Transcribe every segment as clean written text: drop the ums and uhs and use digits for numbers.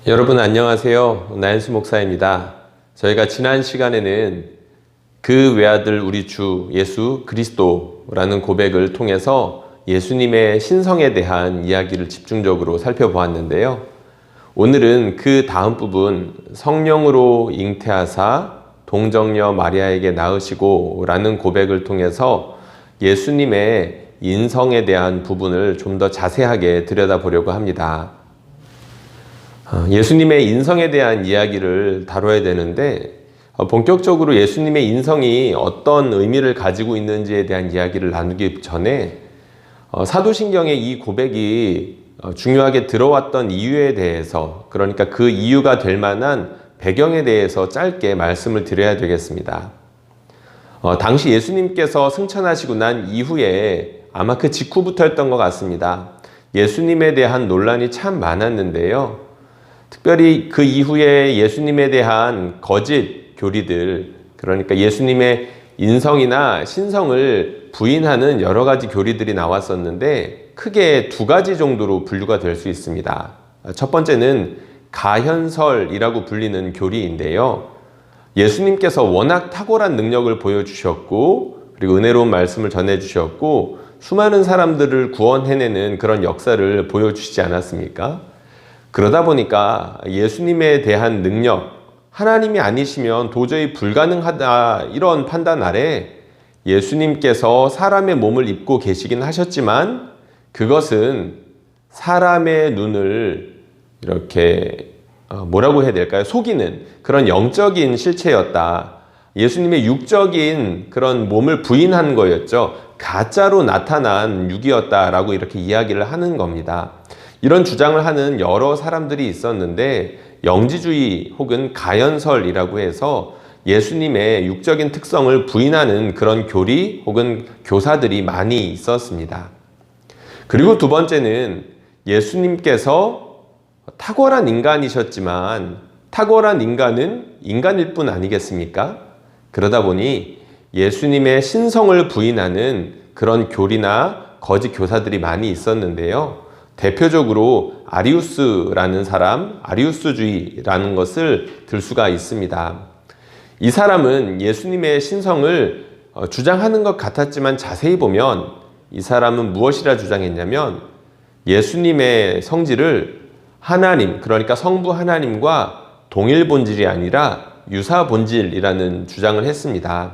여러분 안녕하세요. 나연수 목사입니다. 저희가 지난 시간에는 그 외아들 우리 주 예수 그리스도라는 고백을 통해서 예수님의 신성에 대한 이야기를 집중적으로 살펴보았는데요. 오늘은 그 다음 부분 성령으로 잉태하사 동정녀 마리아에게 낳으시고 라는 고백을 통해서 예수님의 인성에 대한 부분을 좀 더 자세하게 들여다보려고 합니다. 예수님의 인성에 대한 이야기를 다뤄야 되는데 본격적으로 예수님의 인성이 어떤 의미를 가지고 있는지에 대한 이야기를 나누기 전에 사도신경의 이 고백이 중요하게 들어왔던 이유에 대해서, 그러니까 그 이유가 될 만한 배경에 대해서 짧게 말씀을 드려야 되겠습니다. 당시 예수님께서 승천하시고 난 이후에 아마 그 직후부터였던 것 같습니다. 예수님에 대한 논란이 참 많았는데요. 특별히 그 이후에 예수님에 대한 거짓 교리들, 그러니까 예수님의 인성이나 신성을 부인하는 여러 가지 교리들이 나왔었는데 크게 두 가지 정도로 분류가 될 수 있습니다. 첫 번째는 가현설이라고 불리는 교리인데요. 예수님께서 워낙 탁월한 능력을 보여주셨고 그리고 은혜로운 말씀을 전해주셨고 수많은 사람들을 구원해내는 그런 역사를 보여주시지 않았습니까? 그러다 보니까 예수님에 대한 능력, 하나님이 아니시면 도저히 불가능하다 이런 판단 아래 예수님께서 사람의 몸을 입고 계시긴 하셨지만 그것은 사람의 눈을 이렇게 뭐라고 해야 될까요? 속이는 그런 영적인 실체였다. 예수님의 육적인 그런 몸을 부인한 거였죠. 가짜로 나타난 육이었다라고 이렇게 이야기를 하는 겁니다. 이런 주장을 하는 여러 사람들이 있었는데 영지주의 혹은 가현설이라고 해서 예수님의 육적인 특성을 부인하는 그런 교리 혹은 교사들이 많이 있었습니다. 그리고 두 번째는 예수님께서 탁월한 인간이셨지만 탁월한 인간은 인간일 뿐 아니겠습니까? 그러다 보니 예수님의 신성을 부인하는 그런 교리나 거짓 교사들이 많이 있었는데요. 대표적으로 아리우스라는 사람, 아리우스주의라는 것을 들 수가 있습니다. 이 사람은 예수님의 신성을 주장하는 것 같았지만 자세히 보면 이 사람은 무엇이라 주장했냐면 예수님의 성질을 하나님, 그러니까 성부 하나님과 동일 본질이 아니라 유사 본질이라는 주장을 했습니다.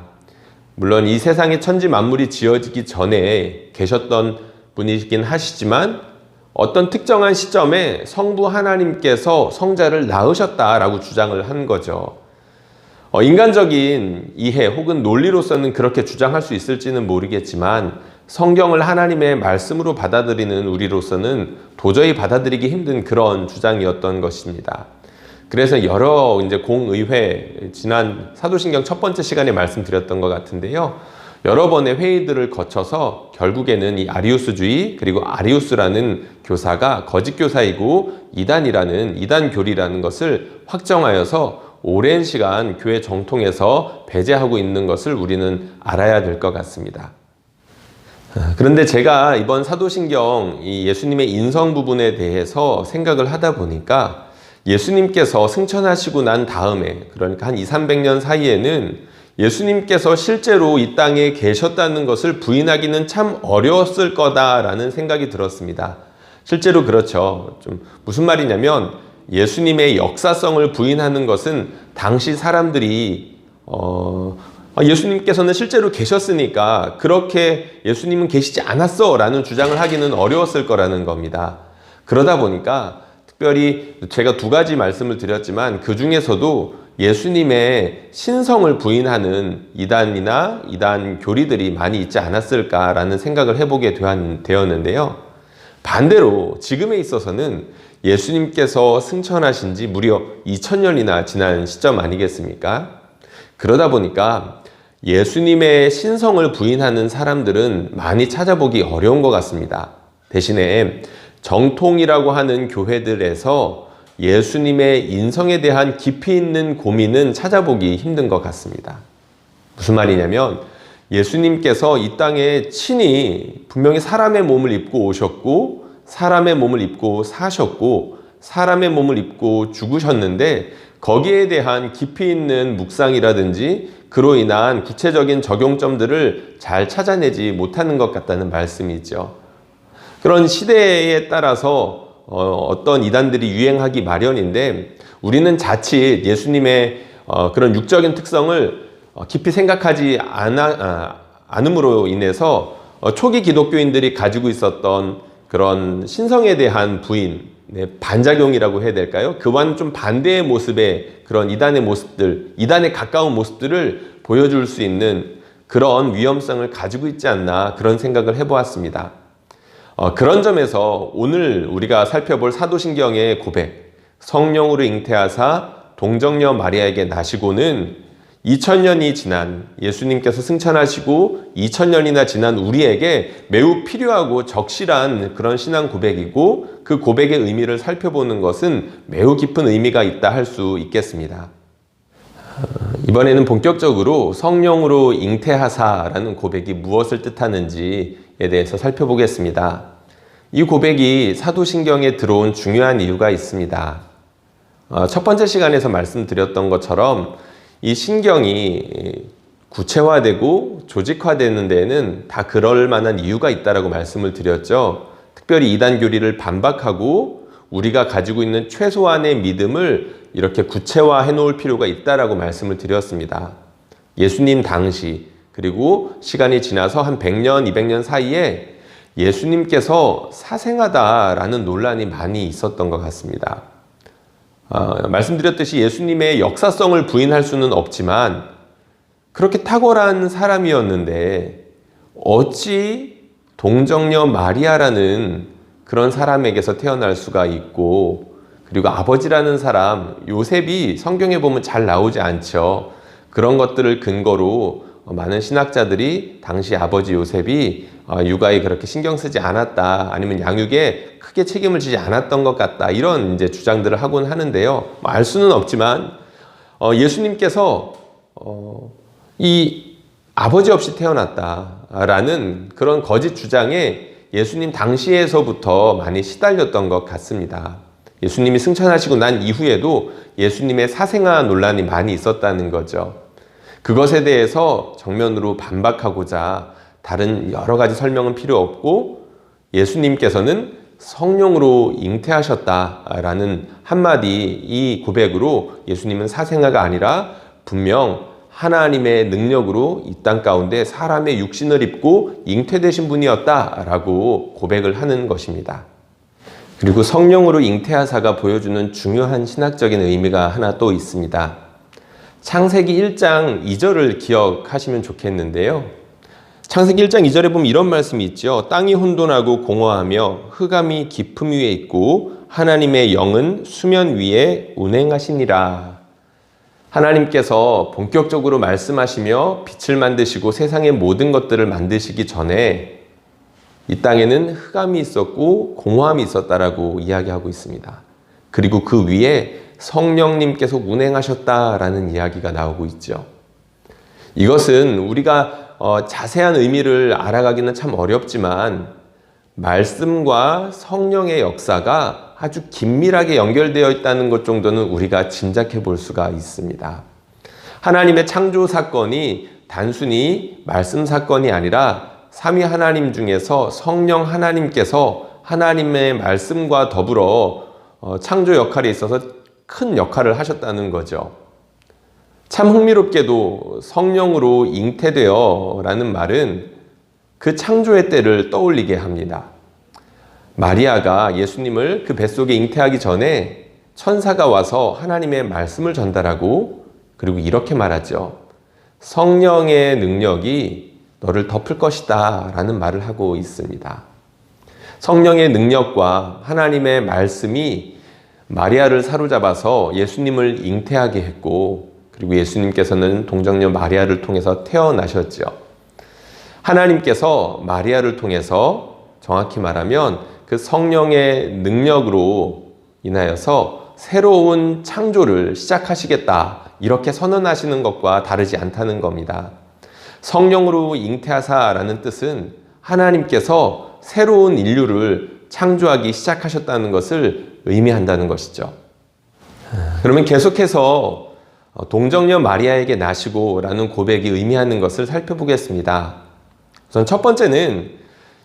물론 이 세상에 천지 만물이 지어지기 전에 계셨던 분이긴 하시지만 어떤 특정한 시점에 성부 하나님께서 성자를 낳으셨다라고 주장을 한 거죠. 인간적인 이해 혹은 논리로서는 그렇게 주장할 수 있을지는 모르겠지만 성경을 하나님의 말씀으로 받아들이는 우리로서는 도저히 받아들이기 힘든 그런 주장이었던 것입니다. 그래서 여러 공의회, 지난 사도신경 첫 번째 시간에 말씀드렸던 것 같은데요. 여러 번의 회의들을 거쳐서 결국에는 이 아리우스주의 그리고 아리우스라는 교사가 거짓 교사이고 이단 교리라는 것을 확정하여서 오랜 시간 교회 정통에서 배제하고 있는 것을 우리는 알아야 될 것 같습니다. 그런데 제가 이번 사도신경 이 예수님의 인성 부분에 대해서 생각을 하다 보니까 예수님께서 승천하시고 난 다음에, 그러니까 한 200~300년 사이에는 예수님께서 실제로 이 땅에 계셨다는 것을 부인하기는 참 어려웠을 거다라는 생각이 들었습니다. 실제로 그렇죠. 무슨 말이냐면 예수님의 역사성을 부인하는 것은 당시 사람들이 예수님께서는 실제로 계셨으니까 그렇게 예수님은 계시지 않았어 라는 주장을 하기는 어려웠을 거라는 겁니다. 그러다 보니까 특별히 제가 두 가지 말씀을 드렸지만 그 중에서도 예수님의 신성을 부인하는 이단 교리들이 많이 있지 않았을까라는 생각을 해보게 되었는데요. 반대로 지금에 있어서는 예수님께서 승천하신 지 무려 2000년이나 지난 시점 아니겠습니까? 그러다 보니까 예수님의 신성을 부인하는 사람들은 많이 찾아보기 어려운 것 같습니다. 대신에 정통이라고 하는 교회들에서 예수님의 인성에 대한 깊이 있는 고민은 찾아보기 힘든 것 같습니다. 무슨 말이냐면 예수님께서 이 땅에 친히 분명히 사람의 몸을 입고 오셨고 사람의 몸을 입고 사셨고 사람의 몸을 입고 죽으셨는데 거기에 대한 깊이 있는 묵상이라든지 그로 인한 구체적인 적용점들을 잘 찾아내지 못하는 것 같다는 말씀이죠. 그런 시대에 따라서 어떤 이단들이 유행하기 마련인데 우리는 자칫 예수님의 그런 육적인 특성을 깊이 생각하지 않음으로 인해서 초기 기독교인들이 가지고 있었던 그런 신성에 대한 부인, 반작용이라고 해야 될까요? 그와는 좀 반대의 모습의 그런 이단의 모습들, 이단에 가까운 모습들을 보여줄 수 있는 그런 위험성을 가지고 있지 않나 그런 생각을 해보았습니다. 그런 점에서 오늘 우리가 살펴볼 사도신경의 고백, 성령으로 잉태하사 동정녀 마리아에게 나시고는 2000년이 지난 예수님께서 승천하시고 2000년이나 지난 우리에게 매우 필요하고 적실한 그런 신앙 고백이고 그 고백의 의미를 살펴보는 것은 매우 깊은 의미가 있다 할 수 있겠습니다. 이번에는 본격적으로 성령으로 잉태하사라는 고백이 무엇을 뜻하는지에 대해서 살펴보겠습니다. 이 고백이 사도신경에 들어온 중요한 이유가 있습니다. 첫 번째 시간에서 말씀드렸던 것처럼 이 신경이 구체화되고 조직화되는 데에는 다 그럴 만한 이유가 있다라고 말씀을 드렸죠. 특별히 이단 교리를 반박하고 우리가 가지고 있는 최소한의 믿음을 이렇게 구체화해 놓을 필요가 있다라고 말씀을 드렸습니다. 예수님 당시 그리고 시간이 지나서 한 100년, 200년 사이에 예수님께서 사생하다라는 논란이 많이 있었던 것 같습니다. 말씀드렸듯이 예수님의 역사성을 부인할 수는 없지만 그렇게 탁월한 사람이었는데 어찌 동정녀 마리아라는 그런 사람에게서 태어날 수가 있고 그리고 아버지라는 사람 요셉이 성경에 보면 잘 나오지 않죠. 그런 것들을 근거로 많은 신학자들이 당시 아버지 요셉이 육아에 그렇게 신경 쓰지 않았다 아니면 양육에 크게 책임을 지지 않았던 것 같다 이런 이제 주장들을 하곤 하는데요. 알 수는 없지만 예수님께서 이 아버지 없이 태어났다라는 그런 거짓 주장에 예수님 당시에서부터 많이 시달렸던 것 같습니다. 예수님이 승천하시고 난 이후에도 예수님의 사생아 논란이 많이 있었다는 거죠. 그것에 대해서 정면으로 반박하고자 다른 여러 가지 설명은 필요 없고 예수님께서는 성령으로 잉태하셨다라는 한마디 이 고백으로 예수님은 사생아가 아니라 분명 하나님의 능력으로 이 땅 가운데 사람의 육신을 입고 잉태되신 분이었다라고 고백을 하는 것입니다. 그리고 성령으로 잉태하사가 보여주는 중요한 신학적인 의미가 하나 또 있습니다. 창세기 1장 2절을 기억하시면 좋겠는데요. 창세기 1장 2절에 보면 이런 말씀이 있죠. 땅이 혼돈하고 공허하며 흑암이 깊음 위에 있고 하나님의 영은 수면 위에 운행하시니라. 하나님께서 본격적으로 말씀하시며 빛을 만드시고 세상의 모든 것들을 만드시기 전에 이 땅에는 흑암이 있었고 공허함이 있었다라고 이야기하고 있습니다. 그리고 그 위에 성령님께서 운행하셨다라는 이야기가 나오고 있죠. 이것은 우리가 자세한 의미를 알아가기는 참 어렵지만 말씀과 성령의 역사가 아주 긴밀하게 연결되어 있다는 것 정도는 우리가 짐작해 볼 수가 있습니다. 하나님의 창조 사건이 단순히 말씀 사건이 아니라 삼위 하나님 중에서 성령 하나님께서 하나님의 말씀과 더불어 창조 역할에 있어서 큰 역할을 하셨다는 거죠. 참 흥미롭게도 성령으로 잉태되어 라는 말은 그 창조의 때를 떠올리게 합니다. 마리아가 예수님을 그 뱃속에 잉태하기 전에 천사가 와서 하나님의 말씀을 전달하고 그리고 이렇게 말하죠. 성령의 능력이 너를 덮을 것이다 라는 말을 하고 있습니다. 성령의 능력과 하나님의 말씀이 마리아를 사로잡아서 예수님을 잉태하게 했고 그리고 예수님께서는 동정녀 마리아를 통해서 태어나셨죠. 하나님께서 마리아를 통해서 정확히 말하면 그 성령의 능력으로 인하여서 새로운 창조를 시작하시겠다 이렇게 선언하시는 것과 다르지 않다는 겁니다. 성령으로 잉태하사라는 뜻은 하나님께서 새로운 인류를 창조하기 시작하셨다는 것을 의미한다는 것이죠. 그러면 계속해서 동정녀 마리아에게 나시고 라는 고백이 의미하는 것을 살펴보겠습니다. 우선 첫 번째는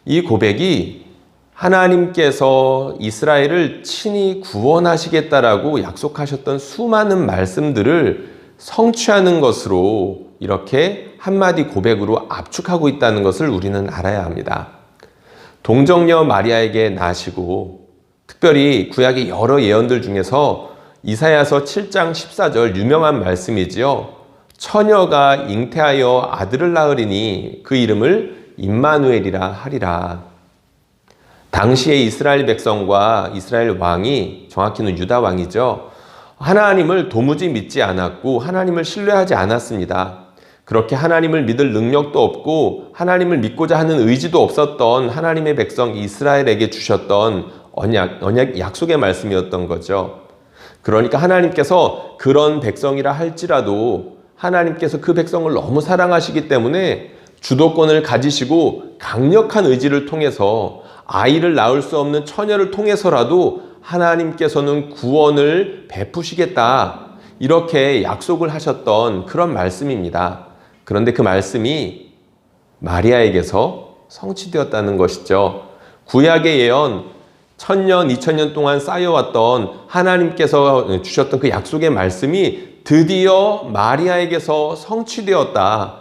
이 고백이 하나님께서 이스라엘을 친히 구원하시겠다라고 약속하셨던 수많은 말씀들을 성취하는 것으로 이렇게 한마디 고백으로 압축하고 있다는 것을 우리는 알아야 합니다. 동정녀 마리아에게 나시고, 특별히 구약의 여러 예언들 중에서 이사야서 7장 14절 유명한 말씀이지요. 처녀가 잉태하여 아들을 낳으리니 그 이름을 임마누엘이라 하리라. 당시의 이스라엘 백성과 이스라엘 왕이, 정확히는 유다 왕이죠, 하나님을 도무지 믿지 않았고 하나님을 신뢰하지 않았습니다. 그렇게 하나님을 믿을 능력도 없고 하나님을 믿고자 하는 의지도 없었던 하나님의 백성 이스라엘에게 주셨던 언약 약속의 말씀이었던 거죠. 그러니까 하나님께서 그런 백성이라 할지라도 하나님께서 그 백성을 너무 사랑하시기 때문에 주도권을 가지시고 강력한 의지를 통해서 아이를 낳을 수 없는 처녀를 통해서라도 하나님께서는 구원을 베푸시겠다, 이렇게 약속을 하셨던 그런 말씀입니다. 그런데 그 말씀이 마리아에게서 성취되었다는 것이죠. 구약의 예언, 1000년, 2000년 동안 쌓여왔던 하나님께서 주셨던 그 약속의 말씀이 드디어 마리아에게서 성취되었다.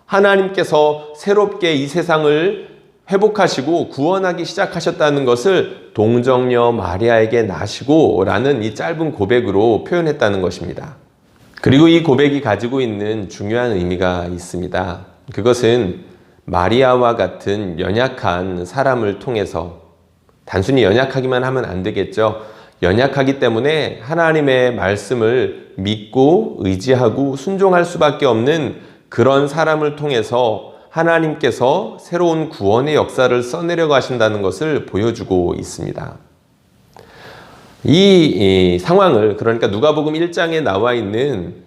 하나님께서 새롭게 이 세상을 회복하시고 구원하기 시작하셨다는 것을 동정녀 마리아에게 나시고 라는 이 짧은 고백으로 표현했다는 것입니다. 그리고 이 고백이 가지고 있는 중요한 의미가 있습니다. 그것은 마리아와 같은 연약한 사람을 통해서, 단순히 연약하기만 하면 안 되겠죠. 연약하기 때문에 하나님의 말씀을 믿고 의지하고 순종할 수밖에 없는 그런 사람을 통해서 하나님께서 새로운 구원의 역사를 써내려 가신다는 것을 보여주고 있습니다. 이 상황을, 그러니까 누가복음 1장에 나와 있는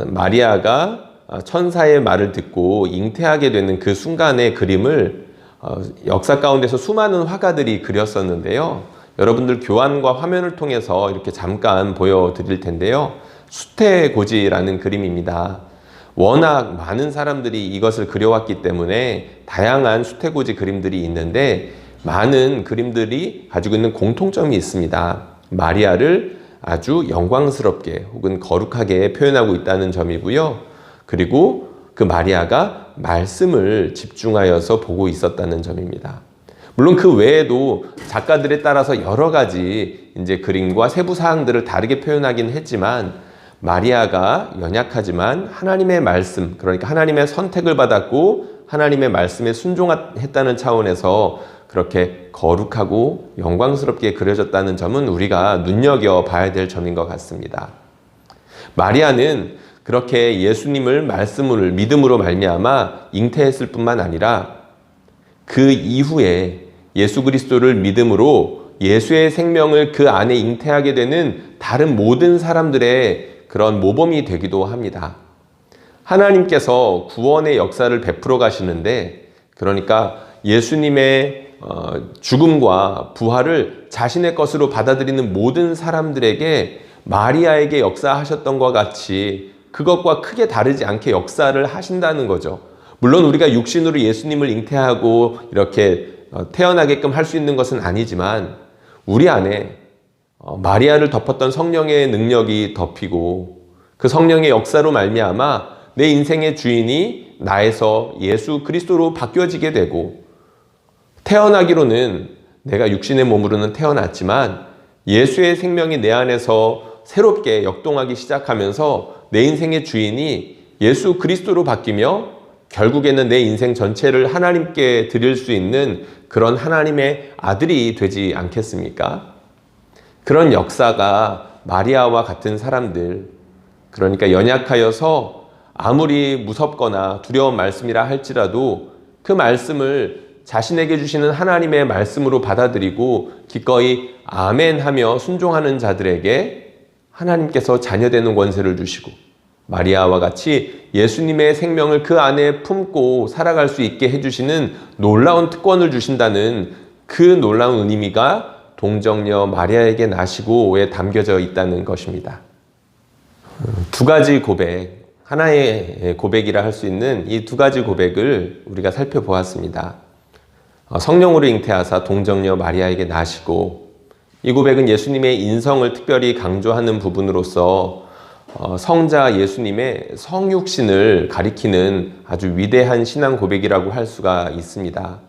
마리아가 천사의 말을 듣고 잉태하게 되는 그 순간의 그림을 역사 가운데서 수많은 화가들이 그렸었는데요. 여러분들 교환과 화면을 통해서 이렇게 잠깐 보여드릴 텐데요. 수태고지라는 그림입니다. 워낙 많은 사람들이 이것을 그려왔기 때문에 다양한 수태고지 그림들이 있는데, 많은 그림들이 가지고 있는 공통점이 있습니다. 마리아를 아주 영광스럽게 혹은 거룩하게 표현하고 있다는 점이고요. 그리고 그 마리아가 말씀을 집중하여서 보고 있었다는 점입니다. 물론 그 외에도 작가들에 따라서 여러 가지 이제 그림과 세부 사항들을 다르게 표현하긴 했지만, 마리아가 연약하지만 하나님의 말씀, 그러니까 하나님의 선택을 받았고 하나님의 말씀에 순종했다는 차원에서 그렇게 거룩하고 영광스럽게 그려졌다는 점은 우리가 눈여겨봐야 될 점인 것 같습니다. 마리아는 그렇게 예수님을 말씀을 믿음으로 말미암아 잉태했을 뿐만 아니라 그 이후에 예수 그리스도를 믿음으로 예수의 생명을 그 안에 잉태하게 되는 다른 모든 사람들의 그런 모범이 되기도 합니다. 하나님께서 구원의 역사를 베풀어 가시는데, 그러니까 예수님의 죽음과 부활을 자신의 것으로 받아들이는 모든 사람들에게 마리아에게 역사하셨던 것 같이 그것과 크게 다르지 않게 역사를 하신다는 거죠. 물론 우리가 육신으로 예수님을 잉태하고 이렇게 태어나게끔 할 수 있는 것은 아니지만, 우리 안에 마리아를 덮었던 성령의 능력이 덮이고 그 성령의 역사로 말미암아 내 인생의 주인이 나에서 예수 그리스도로 바뀌어지게 되고, 태어나기로는 내가 육신의 몸으로는 태어났지만 예수의 생명이 내 안에서 새롭게 역동하기 시작하면서 내 인생의 주인이 예수 그리스도로 바뀌며 결국에는 내 인생 전체를 하나님께 드릴 수 있는 그런 하나님의 아들이 되지 않겠습니까? 그런 역사가 마리아와 같은 사람들, 그러니까 연약하여서 아무리 무섭거나 두려운 말씀이라 할지라도 그 말씀을 자신에게 주시는 하나님의 말씀으로 받아들이고 기꺼이 아멘 하며 순종하는 자들에게 하나님께서 자녀되는 권세를 주시고, 마리아와 같이 예수님의 생명을 그 안에 품고 살아갈 수 있게 해주시는 놀라운 특권을 주신다는 그 놀라운 의미가 동정녀 마리아에게 나시고에 담겨져 있다는 것입니다. 두 가지 고백, 하나의 고백이라 할 수 있는 이 두 가지 고백을 우리가 살펴보았습니다. 성령으로 잉태하사 동정녀 마리아에게 나시고, 이 고백은 예수님의 인성을 특별히 강조하는 부분으로서 성자 예수님의 성육신을 가리키는 아주 위대한 신앙 고백이라고 할 수가 있습니다.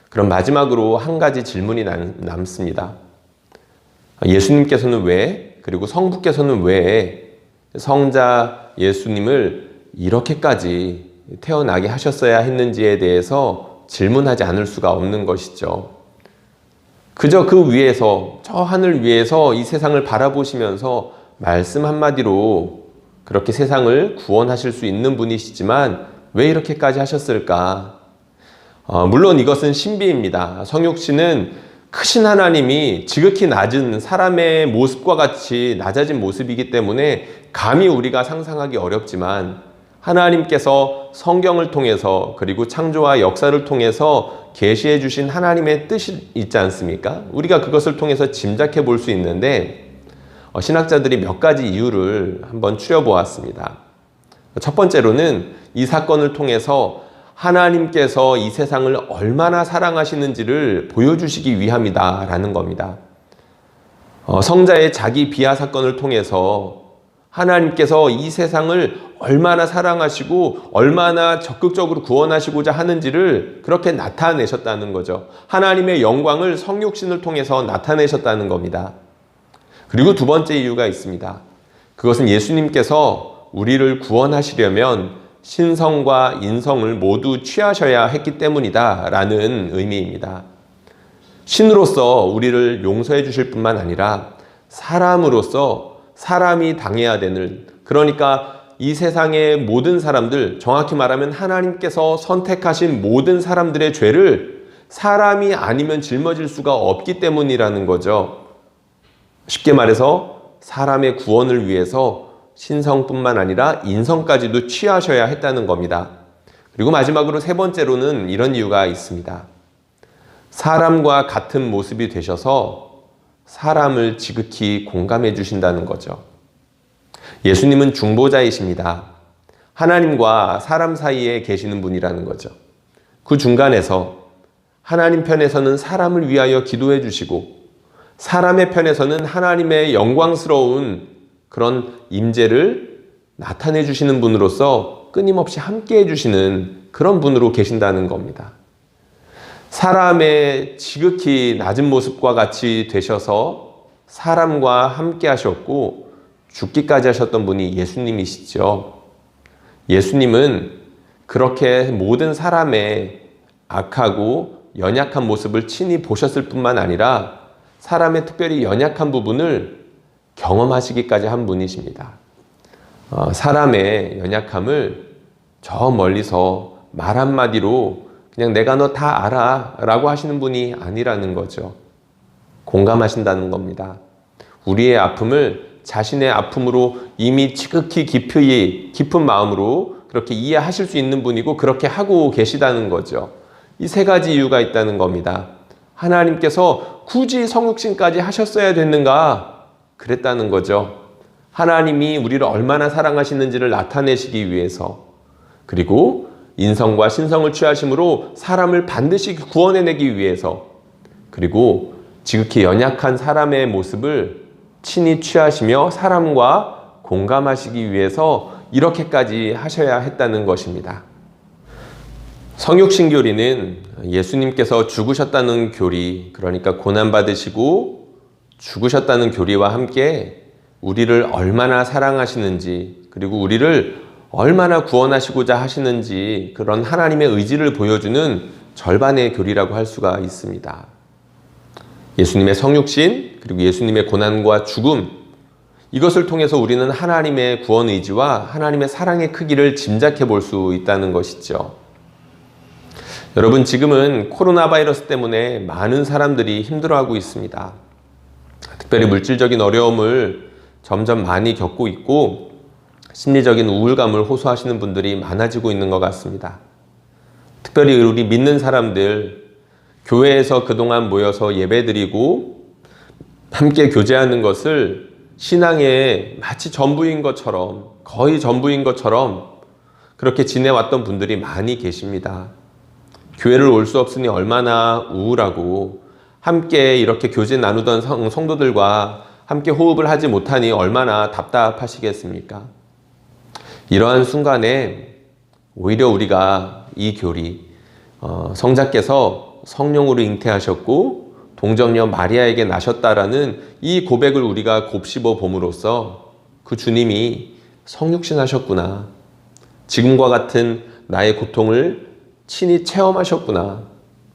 그럼 마지막으로 한 가지 질문이 남습니다. 예수님께서는 왜, 그리고 성부께서는 왜 성자 예수님을 이렇게까지 태어나게 하셨어야 했는지에 대해서 질문하지 않을 수가 없는 것이죠. 그저 그 위에서, 저 하늘 위에서 이 세상을 바라보시면서 말씀 한마디로 그렇게 세상을 구원하실 수 있는 분이시지만 왜 이렇게까지 하셨을까? 물론 이것은 신비입니다. 성육신은 크신 하나님이 지극히 낮은 사람의 모습과 같이 낮아진 모습이기 때문에 감히 우리가 상상하기 어렵지만, 하나님께서 성경을 통해서 그리고 창조와 역사를 통해서 계시해 주신 하나님의 뜻이 있지 않습니까? 우리가 그것을 통해서 짐작해 볼 수 있는데, 신학자들이 몇 가지 이유를 한번 추려보았습니다. 첫 번째로는 이 사건을 통해서 하나님께서 이 세상을 얼마나 사랑하시는지를 보여주시기 위함이다라는 겁니다. 성자의 자기 비하 사건을 통해서 하나님께서 이 세상을 얼마나 사랑하시고 얼마나 적극적으로 구원하시고자 하는지를 그렇게 나타내셨다는 거죠. 하나님의 영광을 성육신을 통해서 나타내셨다는 겁니다. 그리고 두 번째 이유가 있습니다. 그것은 예수님께서 우리를 구원하시려면 신성과 인성을 모두 취하셔야 했기 때문이다 라는 의미입니다. 신으로서 우리를 용서해 주실 뿐만 아니라 사람으로서 사람이 당해야 되는, 그러니까 이 세상의 모든 사람들, 정확히 말하면 하나님께서 선택하신 모든 사람들의 죄를 사람이 아니면 짊어질 수가 없기 때문이라는 거죠. 쉽게 말해서 사람의 구원을 위해서 신성뿐만 아니라 인성까지도 취하셔야 했다는 겁니다. 그리고 마지막으로 세 번째로는 이런 이유가 있습니다. 사람과 같은 모습이 되셔서 사람을 지극히 공감해 주신다는 거죠. 예수님은 중보자이십니다. 하나님과 사람 사이에 계시는 분이라는 거죠. 그 중간에서 하나님 편에서는 사람을 위하여 기도해 주시고, 사람의 편에서는 하나님의 영광스러운 그런 임재를 나타내 주시는 분으로서 끊임없이 함께 해주시는 그런 분으로 계신다는 겁니다. 사람의 지극히 낮은 모습과 같이 되셔서 사람과 함께 하셨고 죽기까지 하셨던 분이 예수님이시죠. 예수님은 그렇게 모든 사람의 악하고 연약한 모습을 친히 보셨을 뿐만 아니라 사람의 특별히 연약한 부분을 경험하시기까지 한 분이십니다. 사람의 연약함을 저 멀리서 말 한마디로 그냥 내가 너 다 알아 라고 하시는 분이 아니라는 거죠. 공감하신다는 겁니다. 우리의 아픔을 자신의 아픔으로 이미 지극히 깊은 마음으로 그렇게 이해하실 수 있는 분이고 그렇게 하고 계시다는 거죠. 이 세 가지 이유가 있다는 겁니다. 하나님께서 굳이 성육신까지 하셨어야 됐는가? 그랬다는 거죠. 하나님이 우리를 얼마나 사랑하시는지를 나타내시기 위해서, 그리고 인성과 신성을 취하심으로 사람을 반드시 구원해내기 위해서, 그리고 지극히 연약한 사람의 모습을 친히 취하시며 사람과 공감하시기 위해서 이렇게까지 하셔야 했다는 것입니다. 성육신 교리는 예수님께서 죽으셨다는 교리, 그러니까 고난받으시고 죽으셨다는 교리와 함께 우리를 얼마나 사랑하시는지, 그리고 우리를 얼마나 구원하시고자 하시는지 그런 하나님의 의지를 보여주는 절반의 교리라고 할 수가 있습니다. 예수님의 성육신, 그리고 예수님의 고난과 죽음, 이것을 통해서 우리는 하나님의 구원 의지와 하나님의 사랑의 크기를 짐작해 볼 수 있다는 것이죠. 여러분, 지금은 코로나 바이러스 때문에 많은 사람들이 힘들어하고 있습니다. 특별히 물질적인 어려움을 점점 많이 겪고 있고 심리적인 우울감을 호소하시는 분들이 많아지고 있는 것 같습니다. 특별히 우리 믿는 사람들, 교회에서 그동안 모여서 예배드리고 함께 교제하는 것을 신앙의 마치 전부인 것처럼, 거의 전부인 것처럼 그렇게 지내왔던 분들이 많이 계십니다. 교회를 올 수 없으니 얼마나 우울하고, 함께 이렇게 교제 나누던 성도들과 함께 호흡을 하지 못하니 얼마나 답답하시겠습니까? 이러한 순간에 오히려 우리가 이 교리, 성자께서 성령으로 잉태하셨고 동정녀 마리아에게 나셨다라는 이 고백을 우리가 곱씹어 봄으로써 그 주님이 성육신하셨구나, 지금과 같은 나의 고통을 친히 체험하셨구나,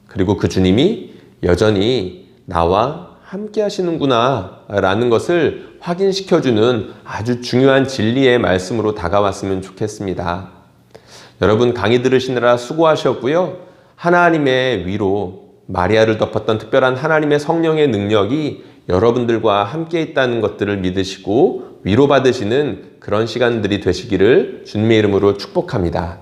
그리고 그 주님이 여전히 나와 함께 하시는구나 라는 것을 확인시켜주는 아주 중요한 진리의 말씀으로 다가왔으면 좋겠습니다. 여러분, 강의 들으시느라 수고하셨고요. 하나님의 위로, 마리아를 덮었던 특별한 하나님의 성령의 능력이 여러분들과 함께 있다는 것들을 믿으시고 위로받으시는 그런 시간들이 되시기를 주님의 이름으로 축복합니다.